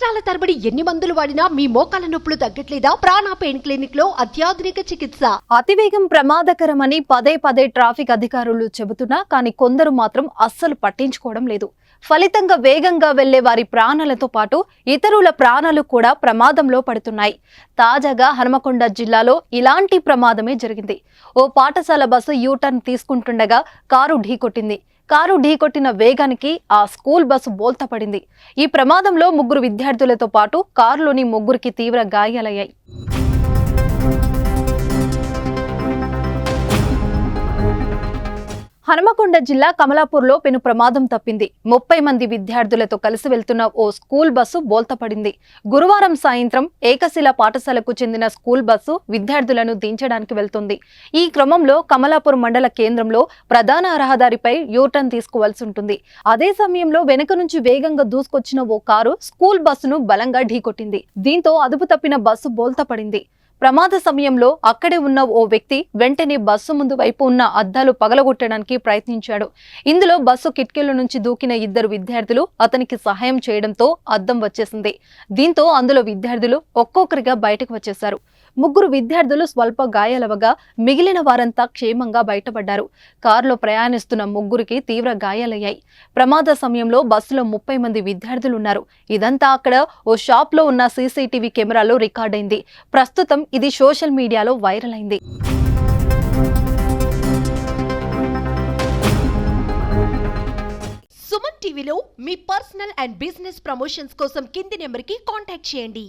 సంవత్సరాల తరబడి ఎన్ని మందులు వాడినా మీ మోకాల నొప్పులు తగ్గట్లేదా? ప్రాణ పెయిన్ క్లినిక్ లో అత్యాధునిక చికిత్స. అతివేగం ప్రమాదకరమని పదే పదే ట్రాఫిక్ అధికారులు చెబుతున్నా కానీ కొందరు మాత్రం అస్సలు పట్టించుకోవడం లేదు. ఫలితంగా వేగంగా వెళ్లే వారి ప్రాణాలతో పాటు ఇతరుల ప్రాణాలు కూడా ప్రమాదంలో పడుతున్నాయి. తాజాగా హనుమకొండ జిల్లాలో ఇలాంటి ప్రమాదమే జరిగింది. ఓ పాఠశాల బస్సు యూటర్న్ తీసుకుంటుండగా కారు ఢీకొట్టింది. కారు ఢీకొట్టిన వేగానికి ఆ స్కూల్ బస్సు బోల్తా పడింది. ఈ ప్రమాదంలో 3 విద్యార్థులతో పాటు కారులోని 3కి తీవ్ర గాయాలయ్యాయి. హనుమకొండ జిల్లా కమలాపూర్లో పెను ప్రమాదం తప్పింది. 30 మంది విద్యార్థులతో కలిసి వెళ్తున్న ఓ స్కూల్ బస్సు బోల్తపడింది. గురువారం సాయంత్రం ఏకశిల పాఠశాలకు చెందిన స్కూల్ బస్సు విద్యార్థులను దించడానికి వెళ్తుంది. ఈ క్రమంలో కమలాపూర్ మండల కేంద్రంలో ప్రధాన రహదారిపై యూటర్న్ తీసుకోవాల్సి ఉంటుంది. అదే సమయంలో వెనుక నుంచి వేగంగా దూసుకొచ్చిన ఓ కారు స్కూల్ బస్సును బలంగా ఢీకొట్టింది. దీంతో అదుపు తప్పిన బస్సు బోల్తపడింది. ప్రమాద సమయంలో అక్కడే ఉన్న ఓ వ్యక్తి వెంటనే బస్సు ముందు వైపు ఉన్న అద్దాలు పగలగొట్టడానికి ప్రయత్నించాడు. ఇందులో బస్సు కిటికీల నుంచి దూకిన 2 విద్యార్థులు అతనికి సహాయం చేయడంతో అద్దం వచ్చేసింది. దీంతో అందులో విద్యార్థులు ఒక్కొక్కరిగా బయటకు వచ్చేశారు. 3 విద్యార్థులు స్వల్ప గాయాలవగా మిగిలిన వారంతా క్షేమంగా బయటపడ్డారు. కారులో ప్రయాణిస్తున్న 3కి తీవ్ర గాయాలయ్యాయి. ప్రమాద సమయంలో బస్సులో 30 మంది విద్యార్థులున్నారు. ఇదంతా అక్కడ ఓ షాప్ లో ఉన్న సీసీటీవీ కెమెరాలో రికార్డైంది. ప్రస్తుతం ఇది సోషల్ మీడియాలో వైరల్ అయింది. సుమన్ టీవీలో మీ పర్సనల్ అండ్ బిజినెస్ ప్రమోషన్స్ కోసం కింది నెంబర్కి కాంటాక్ట్ చేయండి.